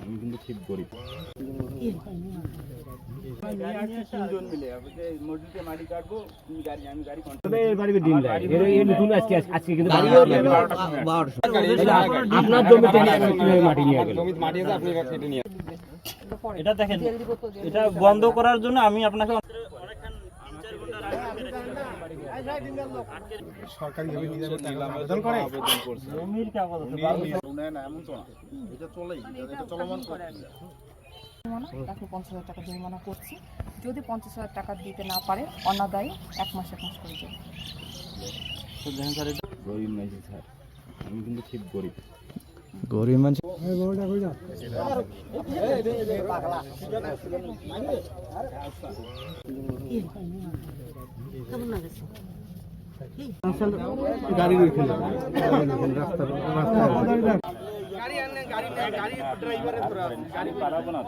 আমি কিন্তু ঠিক গরিব। এটা দেখেন, এটা বন্ধ করার জন্য আমি আপনাকে সরকারি আবেদন করে জমির কাগজ তাকে 50,000 টাকা জরিমানা করছি। যদি 50,000 টাকা দিতে না পারে অনাদায়ী 1 মাস করে দেবে। গরিব নাইছি স্যার, আমি কিন্তু ঠিক গরিব। গরিব মানুষ গাড়ি গাড়ি ড্রাইভারের গাড়ি পারাবো না।